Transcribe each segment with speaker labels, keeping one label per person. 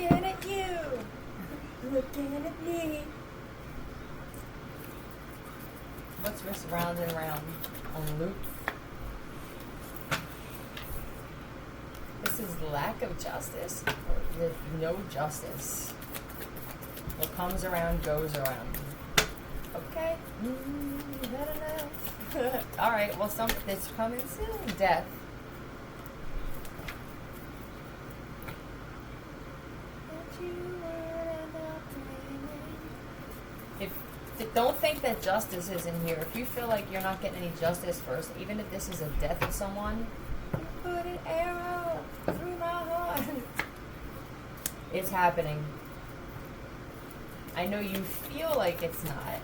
Speaker 1: looking at you. Looking at me. What's this round and round on loop? This is lack of justice or no justice. What comes around goes around. Okay. Not enough. Alright, well, that's coming soon. Death. Don't think that justice is in here. If you feel like you're not getting any justice first, even if this is a death of someone, you put an arrow through my heart. It's happening. I know you feel like it's not.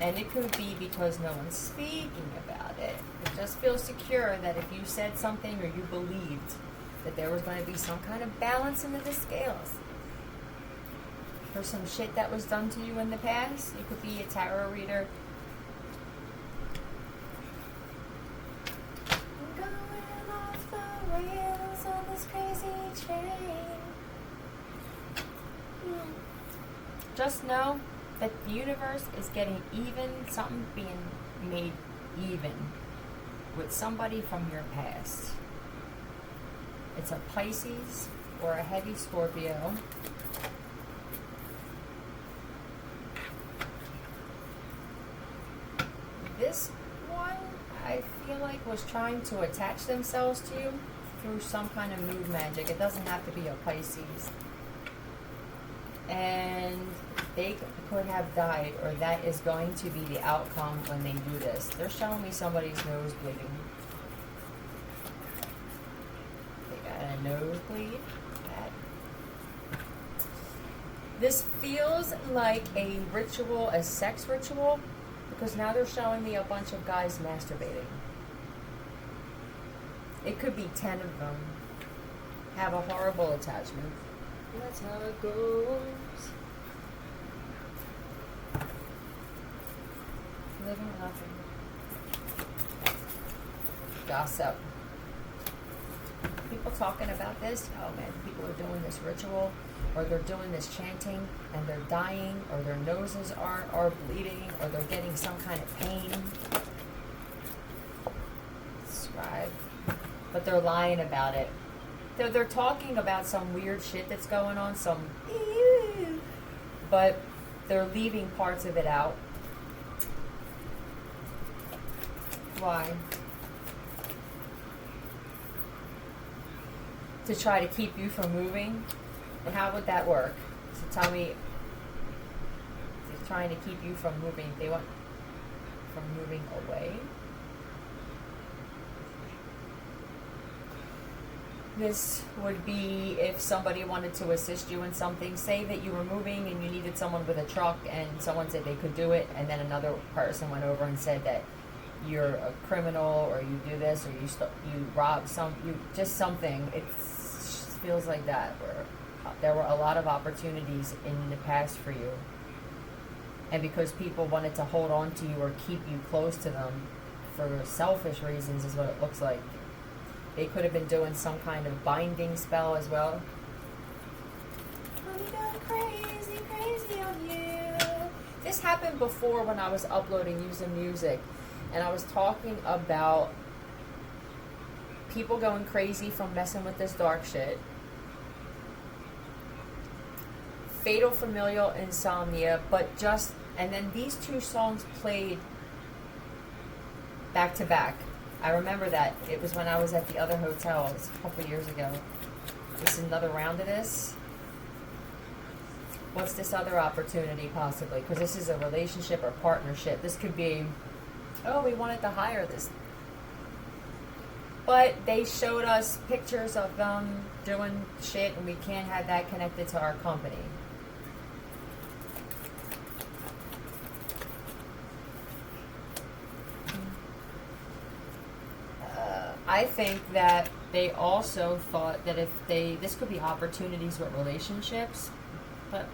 Speaker 1: And it could be because no one's speaking about it. It just feels secure that if you said something or you believed that there was going to be some kind of balance into the scales, for some shit that was done to you in the past. You could be a tarot reader. I'm going off the rails on this crazy train. Just know that the universe is getting even, something being made even with somebody from your past. It's a Pisces or a heavy Scorpio. This one, I feel like, was trying to attach themselves to you through some kind of mood magic. It doesn't have to be a Pisces. And they could have died, or that is going to be the outcome when they do this. They're showing me somebody's nose bleeding. They got a nosebleed. This feels like a ritual, a sex ritual. Because now they're showing me a bunch of guys masturbating. It could be 10 of them. Have a horrible attachment. That's how it goes. Living nothing. Gossip. People talking about this. Oh man, people are doing this ritual. Or they're doing this chanting and they're dying, or their noses are bleeding, or they're getting some kind of pain. Scribe. But they're lying about it. They're talking about some weird shit that's going on, but they're leaving parts of it out. Why? To try to keep you from moving. And how would that work? So tell me, they're trying to keep you from moving. They want from moving away. This would be if somebody wanted to assist you in something. Say that you were moving and you needed someone with a truck, and someone said they could do it, and then another person went over and said that you're a criminal, or you do this, or you rob just something. It feels like that, where there were a lot of opportunities in the past for you. And because people wanted to hold on to you or keep you close to them for selfish reasons is what it looks like. They could have been doing some kind of binding spell as well. I'm going crazy, crazy on you. This happened before when I was uploading using music. And I was talking about people going crazy from messing with this dark shit. Fatal familial insomnia, and then these two songs played back to back. I remember that. It was when I was at the other hotel. It was a couple years ago. This is another round of this. What's this other opportunity possibly? Because this is a relationship or partnership. This could be, oh, we wanted to hire this. But they showed us pictures of them doing shit, and we can't have that connected to our company. I think that they also thought that this could be opportunities with relationships, but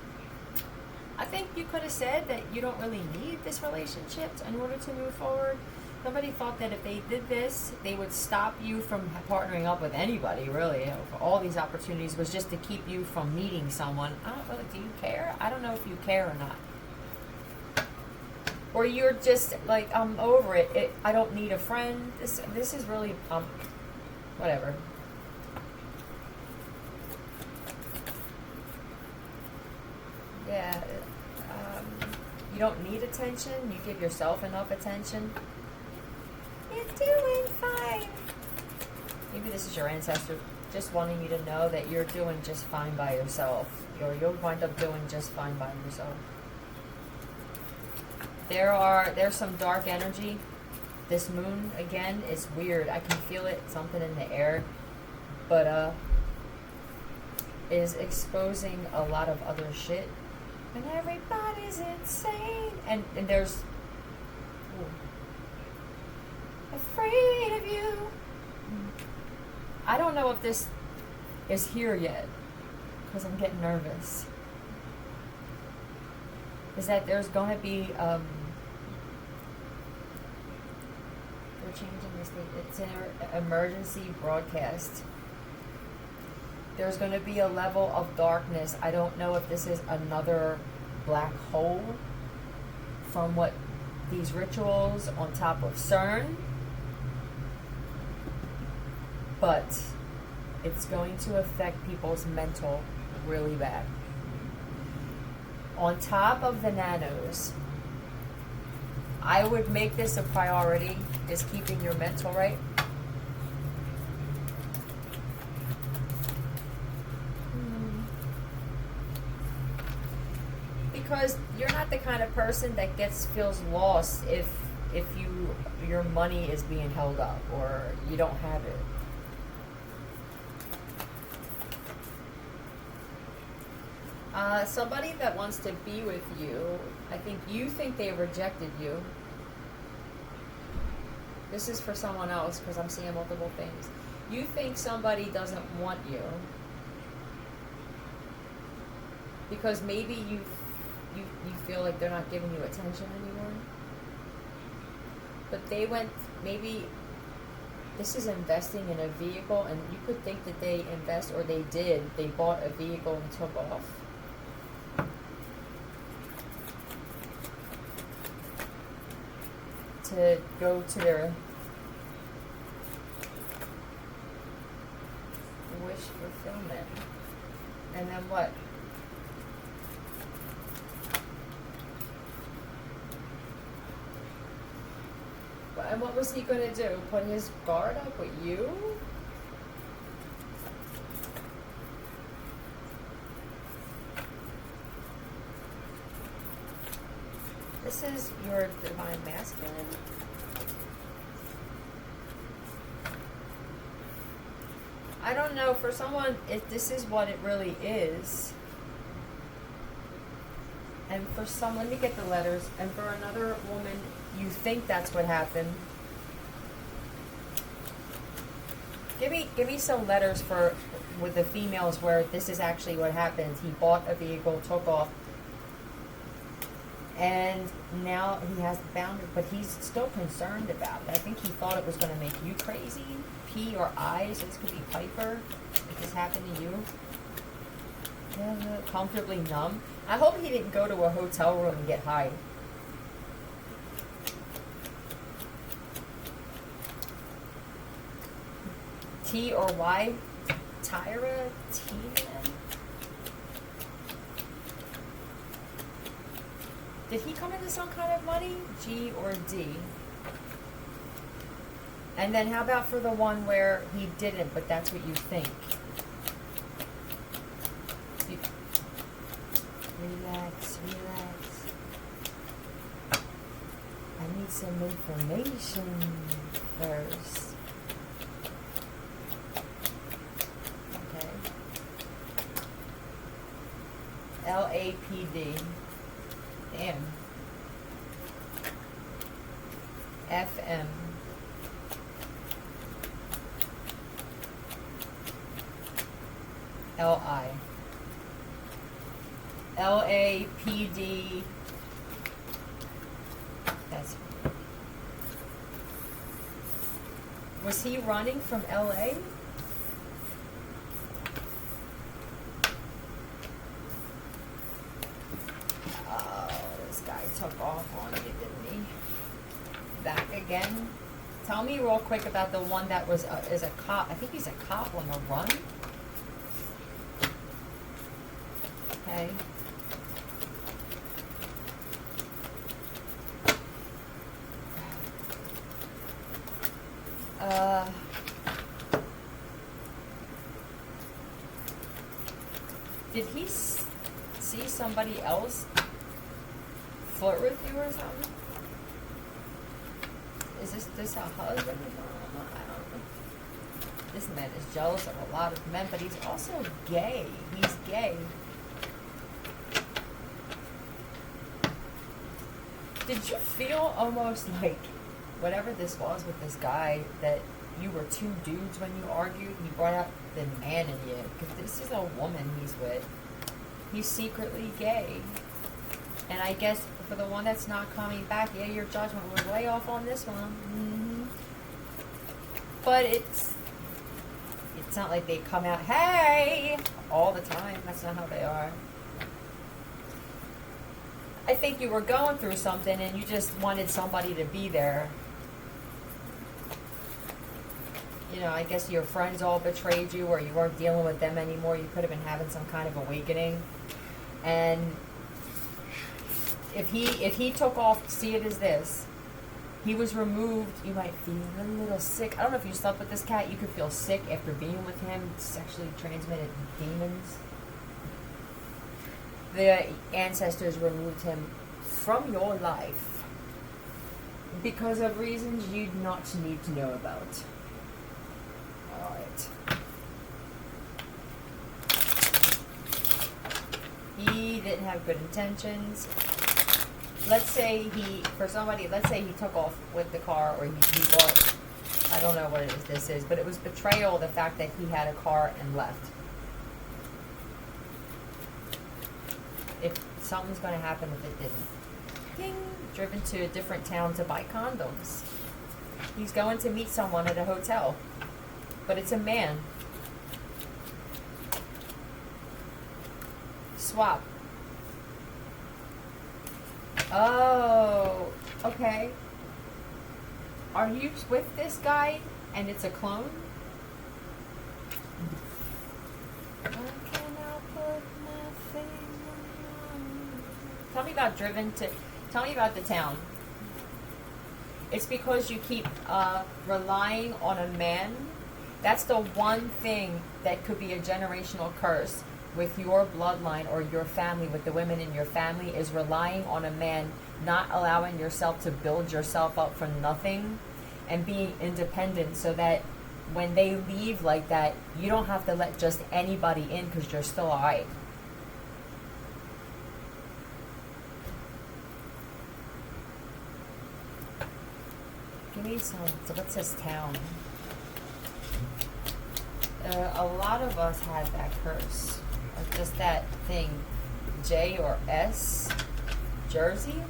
Speaker 1: I think you could have said that you don't really need this relationship in order to move forward. The somebody thought that if they did this, they would stop you from partnering up with anybody, really. For all these opportunities was just to keep you from meeting someone. I don't know, do you care? I don't know if you care or not. Or you're just like, I'm over it. I don't need a friend. This is really, whatever. Yeah, you don't need attention. You give yourself enough attention. You're doing fine. Maybe this is your ancestor just wanting you to know that you're doing just fine by yourself. Or you'll wind up doing just fine by yourself. There's some dark energy. This moon, again, is weird. I can feel it, something in the air. But, is exposing a lot of other shit. And everybody's insane. And there's... afraid of you. I don't know if this is here yet. Because I'm getting nervous. Is that there's going to be... they're changing this date. It's an emergency broadcast. There's going to be a level of darkness. I don't know if this is another black hole from what these rituals on top of CERN, but it's going to affect people's mental really bad. On top of the nanos, I would make this a priority, is keeping your mental right. Because you're not the kind of person that feels lost if your money is being held up or you don't have it. Somebody that wants to be with you, I think you think they rejected you. This is for someone else because I'm seeing multiple things. You think somebody doesn't want you because maybe you feel like they're not giving you attention anymore. But they went, maybe this is investing in a vehicle, and you could think that they invest, or they did. They bought a vehicle and took off. To go to their wish fulfillment. And then what? And what was he going to do? Put his guard up with you? This is your divine masculine. I don't know, for someone, if this is what it really is. And for some, let me get the letters. And for another woman, you think that's what happened. Give me some letters with the females where this is actually what happened. He bought a vehicle, took off, and now he has the boundary, but he's still concerned about it. I think he thought it was going to make you crazy. P or I, so this could be Piper, if this happened to you. Comfortably numb. I hope he didn't go to a hotel room and get high. T or Y? Tyra? T-Man? Did he come into some kind of money? G or D? And then how about for the one where he didn't, but that's what you think? Relax, relax. I need some information first. Okay. LAPD. Damn. FM. LI. LAPD. That's Was he running from LA? Oh, this guy took off on me, didn't he? Back again. Tell me real quick about the one that was is a cop. I think he's a cop on the run. Okay. Did he see somebody else flirt with you or something? Is this a husband or something? I don't know. This man is jealous of a lot of men, but he's also gay. He's gay. Did you feel almost like whatever this was with this guy, that you were two dudes when you argued? He brought out the man in you, because this is a woman he's with. He's secretly gay. And I guess for the one that's not coming back, yeah, your judgment was way off on this one. Mm-hmm. But it's not like they come out, hey, all the time. That's not how they are. I think you were going through something and you just wanted somebody to be there. You know, I guess your friends all betrayed you, or you weren't dealing with them anymore. You could have been having some kind of awakening. And if he took off, see it as this. He was removed. You might feel a little sick. I don't know if you slept with this cat. You could feel sick after being with him. Sexually transmitted demons. The ancestors removed him from your life because of reasons you do not need to know about. Alright. He didn't have good intentions. Let's say he took off with the car, or he bought, I don't know what this is, but it was betrayal, the fact that he had a car and left. If something's going to happen if it didn't. Ding! Driven to a different town to buy condoms. He's going to meet someone at a hotel. But it's a man. Swap. Oh, okay. Are you with this guy and it's a clone? Tell me about tell me about the town. It's because you keep relying on a man. That's the one thing that could be a generational curse with your bloodline or your family, with the women in your family, is relying on a man, not allowing yourself to build yourself up from nothing and being independent, so that when they leave like that, you don't have to let just anybody in because you're still alright. Give me some. So what's this town? A lot of us had that curse. Or just that thing. J or S. Jersey.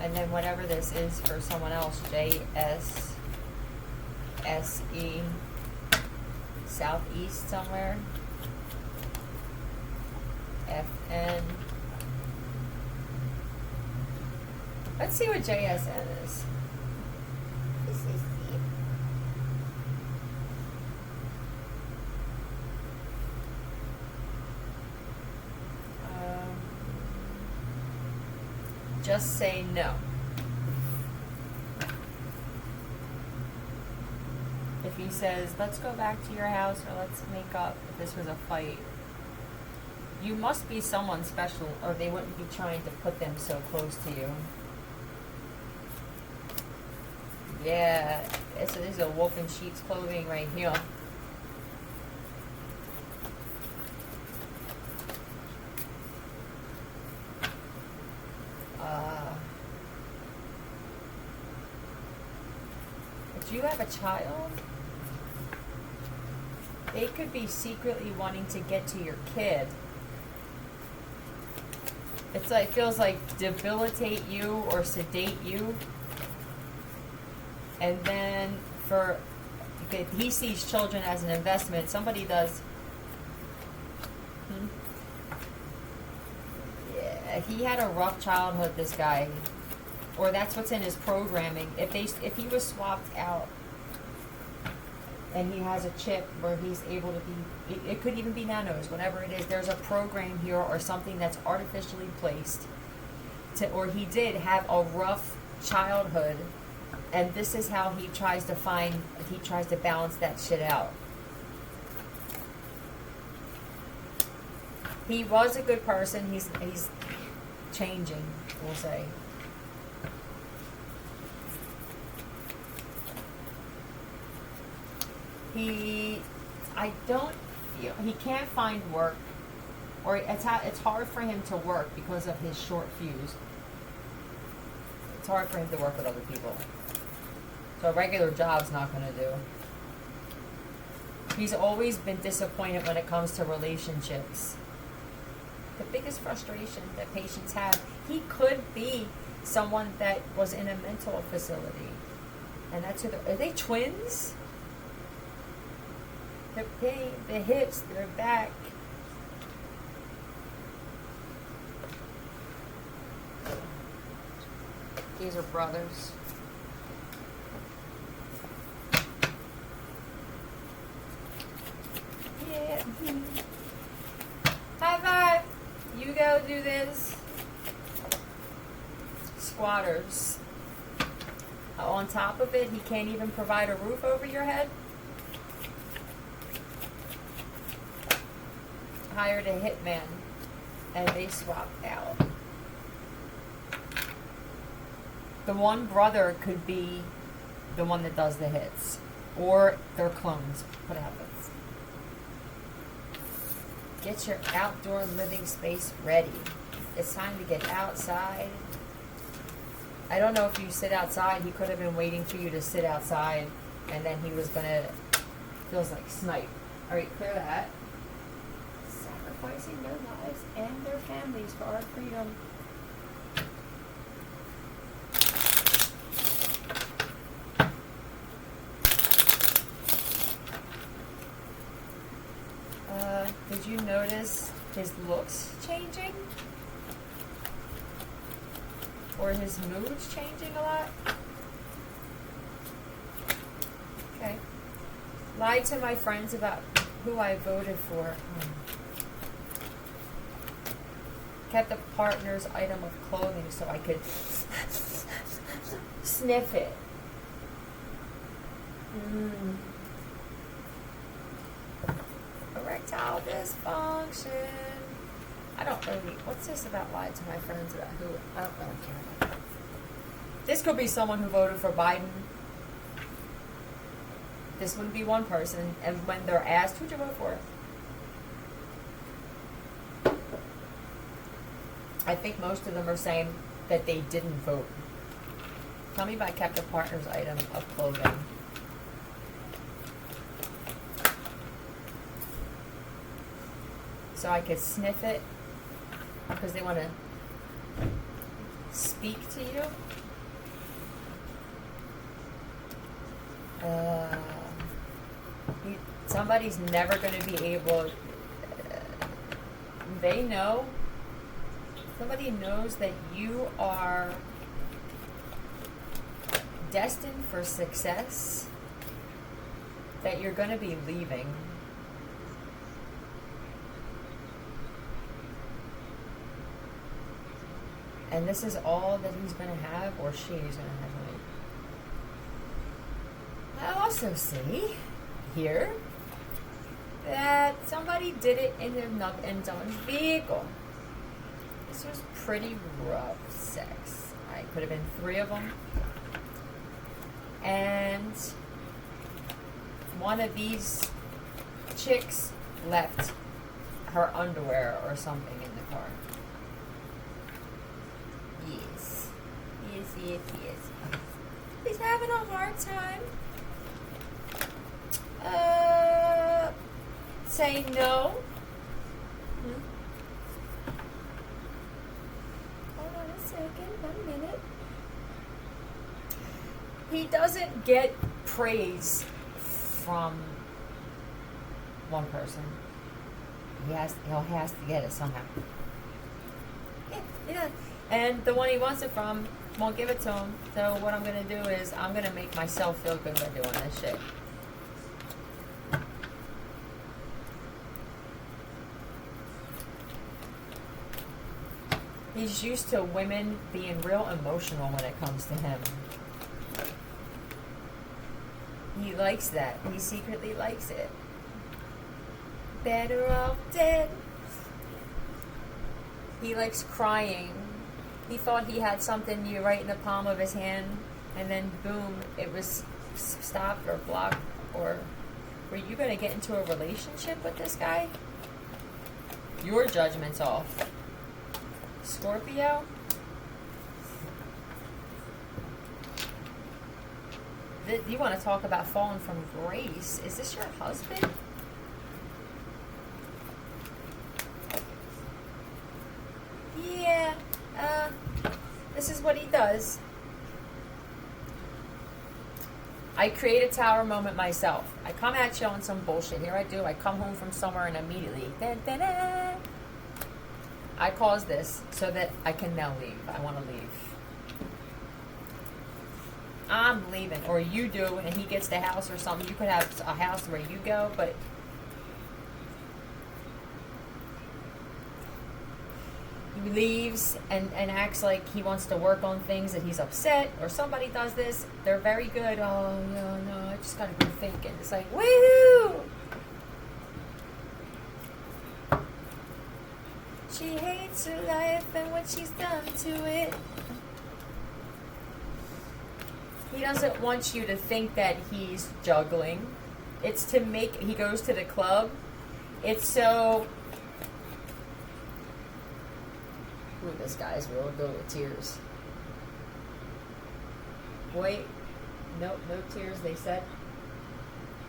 Speaker 1: And then whatever this is for someone else. J, S, S, E. Southeast somewhere. F, N. Let's see what JSN is. This is the... just say no. If he says, let's go back to your house, or let's make up, if this was a fight, you must be someone special, or they wouldn't be trying to put them so close to you. Yeah, so this is a wolf in sheep's clothing right here. Do you have a child? They could be secretly wanting to get to your kid. It's like, feels like debilitate you or sedate you. And then he sees children as an investment. Somebody does. Yeah, he had a rough childhood, this guy. Or that's what's in his programming. If he was swapped out and he has a chip where he's able to be, it could even be nanos, whatever it is, there's a program here or something that's artificially placed or he did have a rough childhood, and this is how he tries to balance that shit out. He was a good person. He's changing, we'll say. He can't find work, or it's hard for him to work because of his short fuse. It's hard for him to work with other people. So a regular job's not going to do. He's always been disappointed when it comes to relationships. The biggest frustration that patients have, he could be someone that was in a mental facility. And that's who are they twins? Their pain, their hips, their back. These are brothers. Yeah. High five. You go do this. Squatters. On top of it, he can't even provide a roof over your head. Hired a hitman, and they swapped out. The one brother could be the one that does the hits, or they're clones. What happens? Get your outdoor living space ready. It's time to get outside. I don't know if you sit outside. He could have been waiting for you to sit outside, and then he was gonna. Feels like snipe. All right, clear that. Sacrificing their lives and their families for our freedom. Did you notice his looks changing? Or his moods changing a lot? Okay. Lied to my friends about who I voted for. Kept a partner's item of clothing so I could sniff it. Erectile dysfunction. I don't really. What's this about lied to my friends about who? I don't really care. This could be someone who voted for Biden. This would be one person, and when they're asked, who'd you vote for? I think most of them are saying that they didn't vote. Tell me if I kept a partner's item of clothing. So I could sniff it because they want to speak to you. Somebody's never going to be able. They know. Somebody knows that you are destined for success. That you're going to be leaving. And this is all that he's going to have, or she's going to have. I also see here that somebody did it in someone's vehicle. This was pretty rough sex. It could have been 3 of them. And one of these chicks left her underwear or something in the car. Yes. Yes. He's having a hard time. Say no. he doesn't get praise from one person. He has to get it somehow. Yeah. And the one he wants it from won't give it to him. So what I'm going to do is I'm going to make myself feel good by doing this shit. He's used to women being real emotional when it comes to him. He likes that. He secretly likes it. Better off dead. He likes crying. He thought he had something new right in the palm of his hand, and then boom, it was stopped or blocked. Or were you going to get into a relationship with this guy? Your judgment's off. Scorpio? You want to talk about falling from grace. Is this your husband? Yeah. This is what he does. I create a tower moment myself. I come at you on some bullshit. Here I do. I come home from somewhere and immediately, I cause this so that I can now leave. I want to leave. I'm leaving. Or you do, and he gets the house or something. You could have a house where you go, but he leaves and acts like he wants to work on things, that he's upset, or somebody does this. They're very good. Oh, no, I just got to be thinking. It's like, woohoo! She hates her life and what she's done to it. He doesn't want you to think that he's juggling. It's to make... He goes to the club. It's so... Ooh, this guy's real good with tears. Wait. Nope, no tears, they said.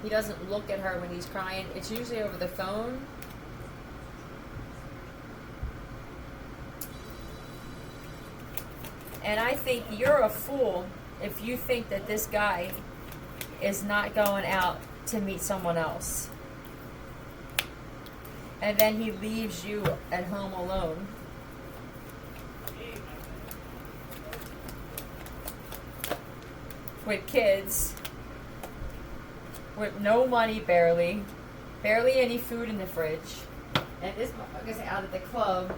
Speaker 1: He doesn't look at her when he's crying. It's usually over the phone. And I think you're a fool if you think that this guy is not going out to meet someone else. And then he leaves you at home alone. With kids. With no money, barely. Barely any food in the fridge. And this motherfucker's out at the club.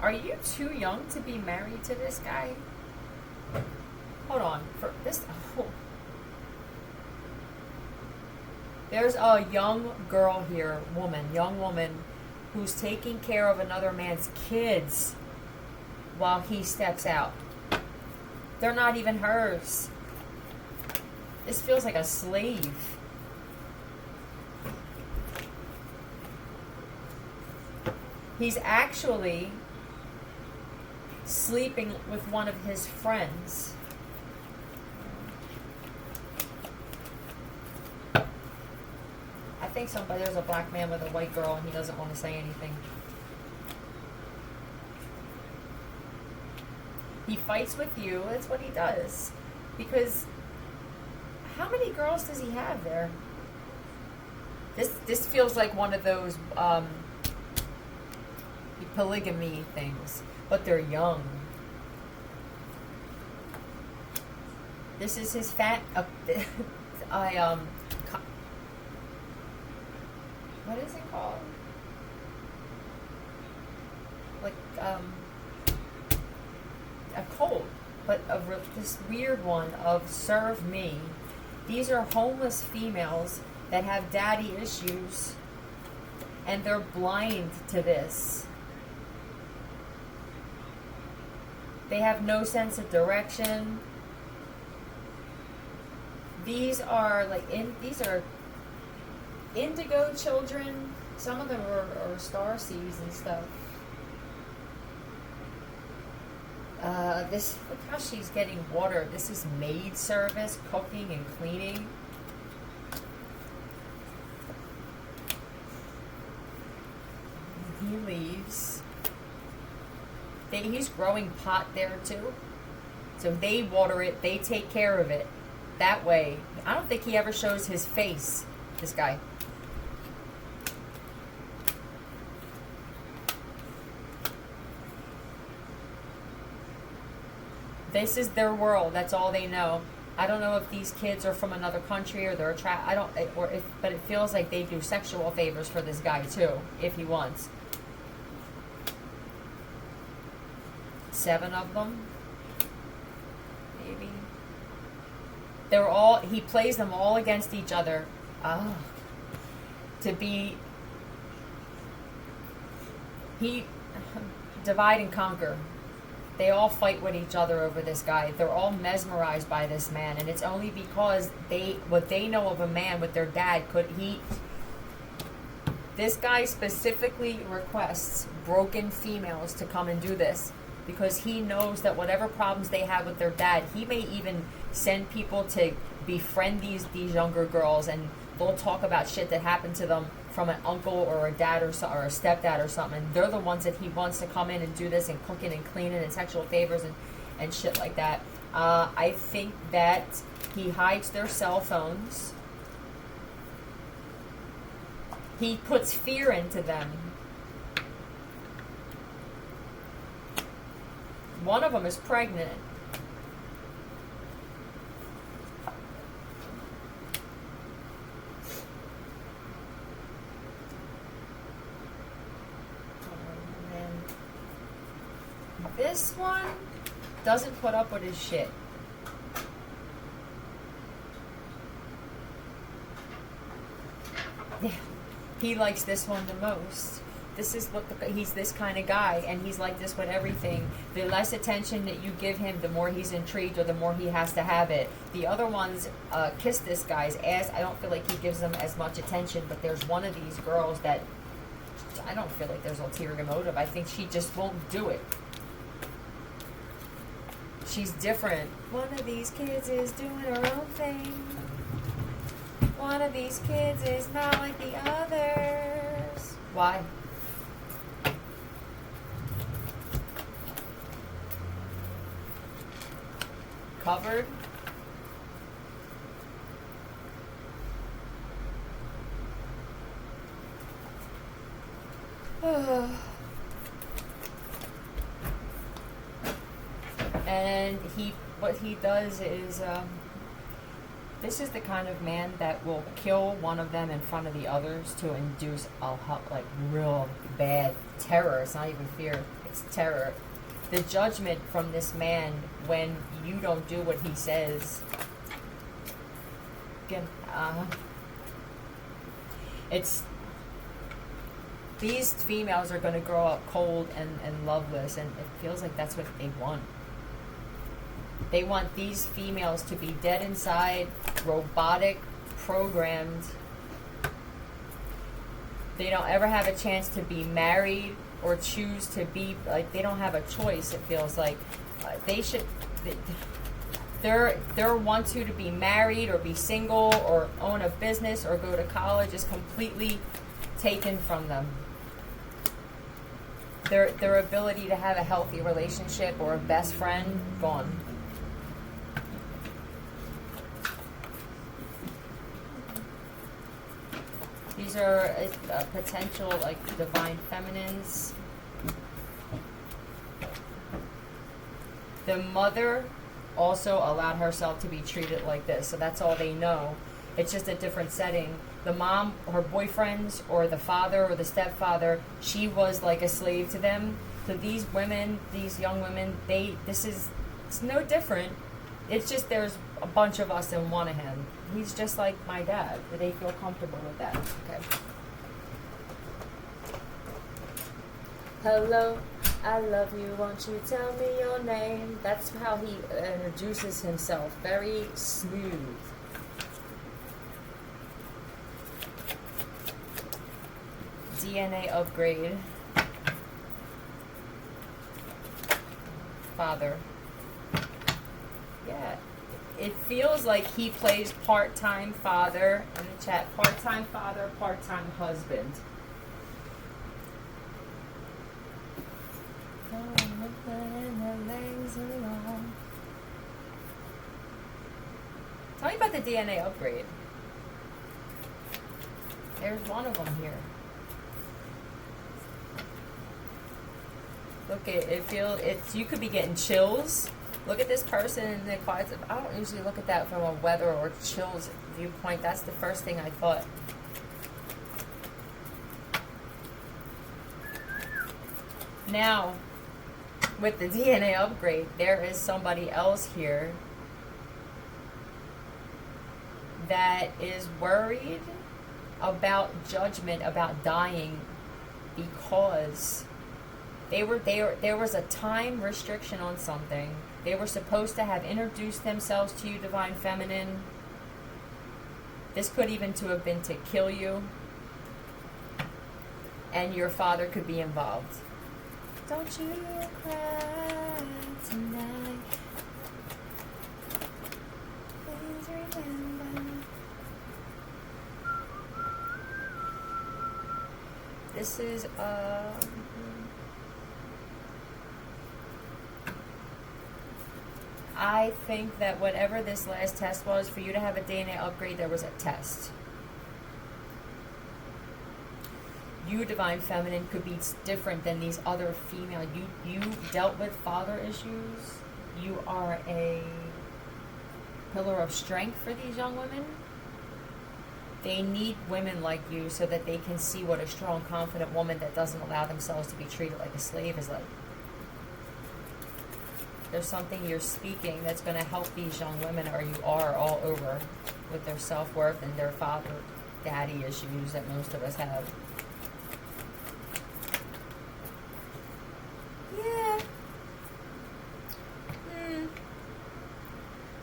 Speaker 1: Are you too young to be married to this guy? Hold on. For this, There's a young girl here, young woman, who's taking care of another man's kids while he steps out. They're not even hers. This feels like a slave. He's actually sleeping with one of his friends. I think there's a black man with a white girl and he doesn't want to say anything. He fights with you. That's what he does. Because how many girls does he have there? This feels like one of those polygamy things. But they're young. This is his what is it called? Like, a cult, but this weird one of serve me. These are homeless females that have daddy issues, and they're blind to this. They have no sense of direction. These are these are indigo children. Some of them are star seeds and stuff. Look how she's getting water. This is maid service, cooking and cleaning. leaves. He's growing pot there too. So they water it, they take care of it. That way, I don't think he ever shows his face, this guy. This is their world. That's all they know. I don't know if these kids are from another country or they're but it feels like they do sexual favors for this guy too, if he wants. 7 of them, maybe. He plays them all against each other. Divide and conquer. They all fight with each other over this guy. They're all mesmerized by this man, and it's only because what they know of a man with their dad this guy specifically requests broken females to come and do this because he knows that whatever problems they have with their dad, he may even send people to befriend these younger girls, and they'll talk about shit that happened to them from an uncle or a dad or a stepdad or something. And they're the ones that he wants to come in and do this and cooking and cleaning and sexual favors and shit like that. I think that he hides their cell phones. He puts fear into them. One of them is pregnant. This one doesn't put up with his shit. Yeah, he likes this one the most. He's this kind of guy, and he's like this with everything. The less attention that you give him, the more he's intrigued, or the more he has to have it. The other ones kiss this guy's ass. I don't feel like he gives them as much attention, but there's one of these girls that I don't feel like there's ulterior motive. I think she just won't do it. She's different. One of these kids is doing her own thing. One of these kids is not like the others. Why? Covered. And what he does is, this is the kind of man that will kill one of them in front of the others to induce real bad terror. It's not even fear, it's terror. The judgment from this man when you don't do what he says. Again, these females are going to grow up cold and loveless, and it feels like that's what they want. They want these females to be dead inside, robotic, programmed. They don't ever have a chance to be married or choose to be, they don't have a choice, it feels like. Their want to be married or be single or own a business or go to college is completely taken from them. Their ability to have a healthy relationship or a best friend, gone. These are potential divine feminines. The mother also allowed herself to be treated like this, so that's all they know. It's just a different setting. The mom, her boyfriends, or the father or the stepfather, she was like a slave to them. So these women, these young women, it's no different. It's just there's a bunch of us in one of him. He's just like my dad. Do they feel comfortable with that? Okay. Hello, I love you. Won't you tell me your name? That's how he introduces himself. Very smooth. DNA upgrade. Father. Yeah. It feels like he plays part-time father in the chat. Part-time father, part-time husband. Tell me about the DNA upgrade. There's one of them here. Look, you could be getting chills. Look at this person in the quiet. I don't usually look at that from a weather or chills viewpoint. That's the first thing I thought. Now, with the DNA upgrade, there is somebody else here that is worried about judgment, about dying, because there was a time restriction on something. They were supposed to have introduced themselves to you, Divine Feminine. This could even to have been to kill you, and your father could be involved. Don't you cry tonight. Please remember. This is I think that whatever this last test was, for you to have a DNA upgrade, there was a test. You, Divine Feminine, could be different than these other female. You dealt with father issues. You are a pillar of strength for these young women. They need women like you so that they can see what a strong, confident woman that doesn't allow themselves to be treated like a slave is like. There's something you're speaking that's going to help these young women, or you are all over, with their self-worth and their father, daddy issues that most of us have. Yeah.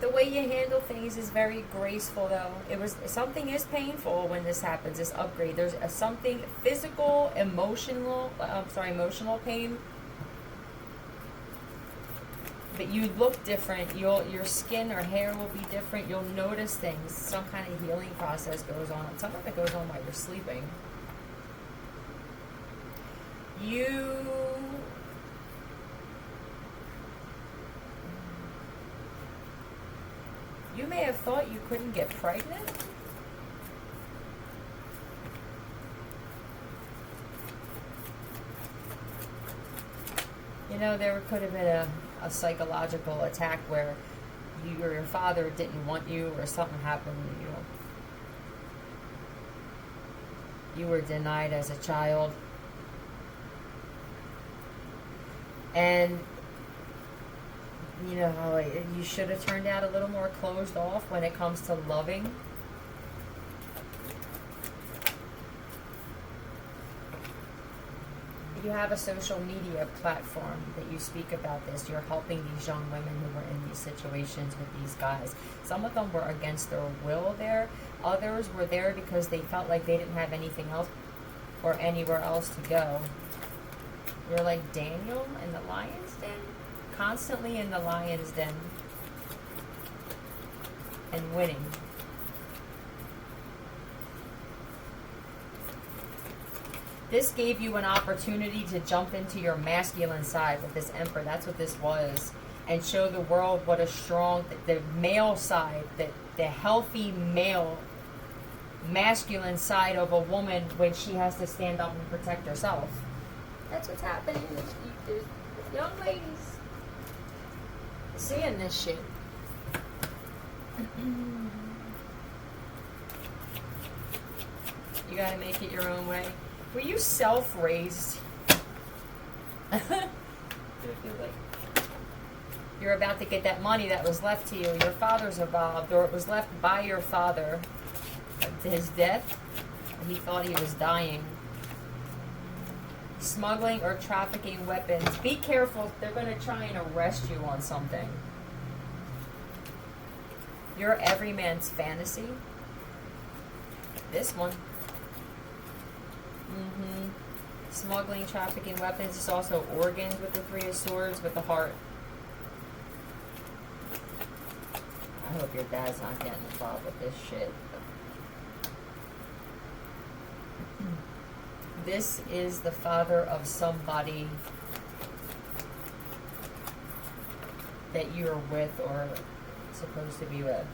Speaker 1: The way you handle things is very graceful, though. Something is painful when this happens, this upgrade. There's something physical, emotional pain. But you look different. Your skin or hair will be different. You'll notice things. Some kind of healing process goes on. Some of it goes on while you're sleeping. You may have thought you couldn't get pregnant. There could have been a psychological attack where you or your father didn't want you, or something happened. You were denied as a child. And you should have turned out a little more closed off when it comes to loving. You have a social media platform that you speak about this. You're helping these young women who were in these situations with these guys. Some of them were against their will there. Others were there because they felt like they didn't have anything else or anywhere else to go. You're like Daniel in the lion's den. Constantly in the lion's den. And winning. This gave you an opportunity to jump into your masculine side with this Emperor. That's what this was. And show the world what a strong, the male side, the healthy male, masculine side of a woman when she has to stand up and protect herself. That's what's happening. There's young ladies seeing this shit. You gotta make it your own way. Were you self-raised? You're about to get that money that was left to you. Your father's involved, or it was left by your father to his death. He thought he was dying. Smuggling or trafficking weapons. Be careful. They're going to try and arrest you on something. You're every man's fantasy. This one. Smuggling, trafficking weapons. It's also organs with the Three of Swords, with the heart. I hope your dad's not getting involved with this shit. This is the father of somebody that you're with or supposed to be with.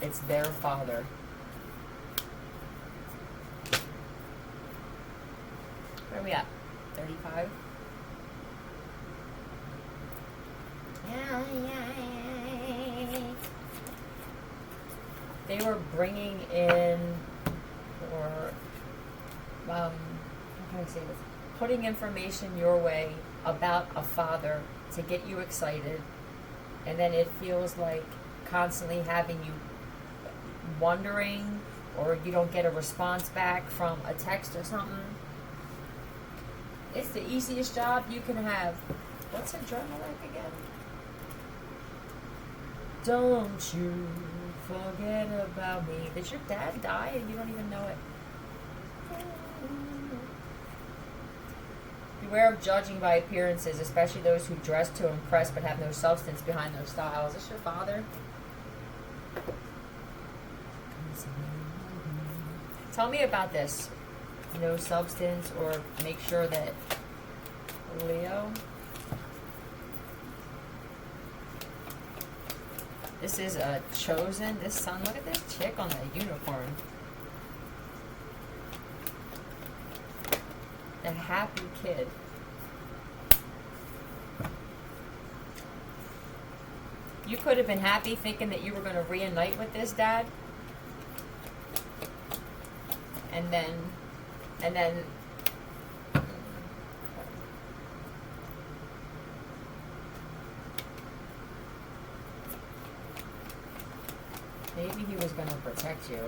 Speaker 1: It's their father. Where are we at? 35? They were bringing in, or how can I say this? Putting information your way about a father to get you excited, and then it feels like constantly having you wondering, or you don't get a response back from a text or something. It's the easiest job you can have. What's a journal like again? Don't you forget about me. Did your dad die and you don't even know it? Beware of judging by appearances, especially those who dress to impress but have no substance behind their style. Is this your father? Tell me about this. No substance, or make sure that Leo. This is a chosen. This son. Look at this chick on the unicorn. A happy kid. You could have been happy thinking that you were going to reunite with this dad. And then maybe he was going to protect you.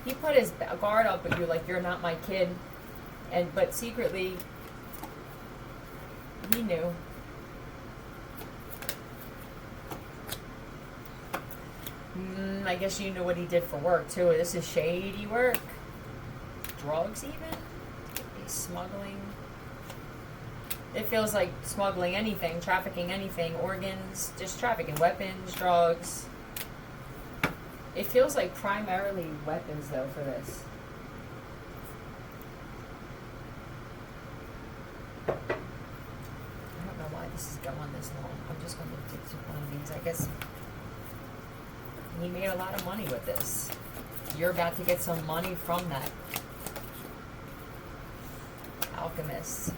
Speaker 1: He put his guard up with you like you're not my kid, but secretly he knew. I guess you know what he did for work too. This is shady work. Drugs even? He's smuggling. It feels like smuggling anything, trafficking anything, organs, just trafficking weapons, drugs. It feels like primarily weapons though for this. I don't know why this is going this long. I'm just going to take one of these. I guess he made a lot of money with this. You're about to get some money from that. Alchemist.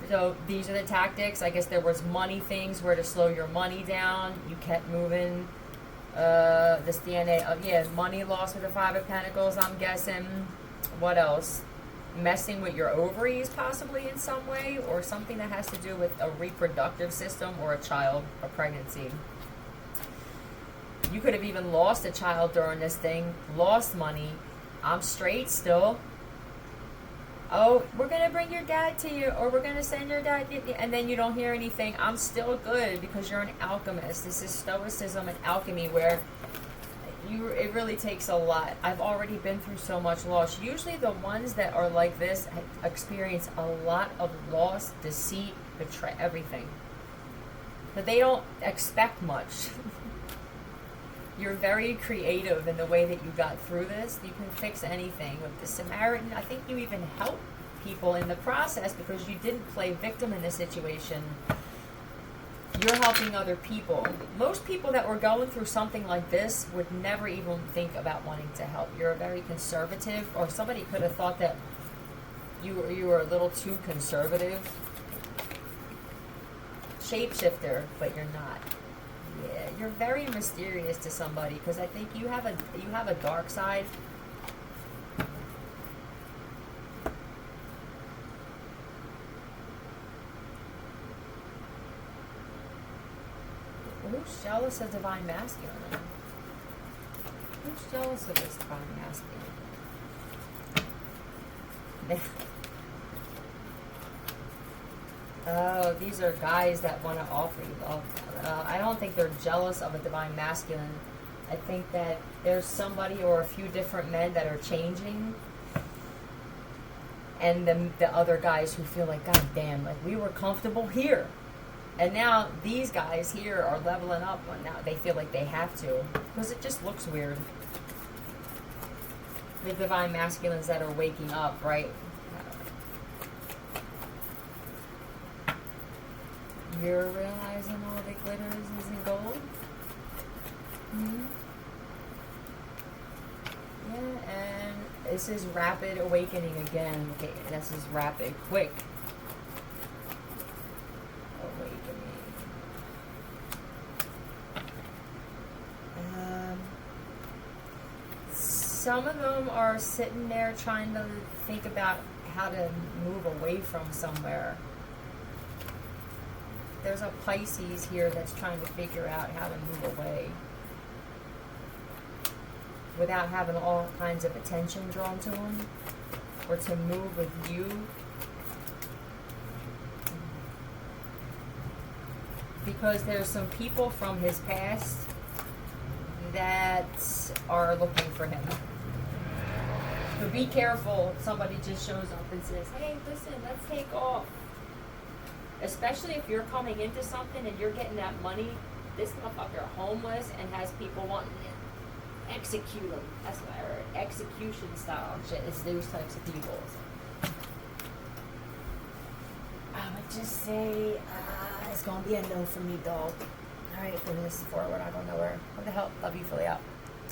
Speaker 1: So these are the tactics. I guess there was money things where to slow your money down. You kept moving. This DNA. Money loss with the Five of Pentacles, I'm guessing. What else? Messing with your ovaries possibly in some way, or something that has to do with a reproductive system or a child, a pregnancy. You could have even lost a child during this thing, lost money. I'm straight still. Oh, we're going to bring your dad to you, or we're going to send your dad, and then you don't hear anything. I'm still good because you're an alchemist. This is Stoicism and alchemy, where it really takes a lot. I've already been through so much loss. Usually the ones that are like this experience a lot of loss, deceit, betray, everything. But they don't expect much. You're very creative in the way that you got through this. You can fix anything. With the Samaritan, I think you even help people in the process because you didn't play victim in this situation. You're helping other people. Most people that were going through something like this would never even think about wanting to help. You're very conservative, or somebody could have thought that you were a little too conservative. Shapeshifter, but you're not. Yeah, you're very mysterious to somebody because I think you have a dark side. Who's jealous of divine masculine? Who's jealous of this divine masculine? Oh, these are guys that want to offer you love. I don't think they're jealous of a divine masculine. I think that there's somebody or a few different men that are changing, and the other guys who feel like, God damn, like we were comfortable here. And now these guys here are leveling up. When now they feel like they have to, because it just looks weird. The divine masculines that are waking up, right? You're realizing all the glitters isn't gold? Mm-hmm. Yeah, and this is rapid awakening again. Okay, this is rapid, quick awakening. Some of them are sitting there trying to think about how to move away from somewhere. There's a Pisces here that's trying to figure out how to move away without having all kinds of attention drawn to them, or to move with you. Because there's some people from his past that are looking for him. So be careful if somebody just shows up and says, hey, listen, let's take off. Especially if you're coming into something and you're getting that money, this motherfucker homeless and has people wanting to execute him. That's what I heard. Execution style shit. It's those types of people. I would just say, it's going to be a no for me, dog. All right, from this forward, I don't know where. What the hell? Love you, fully out.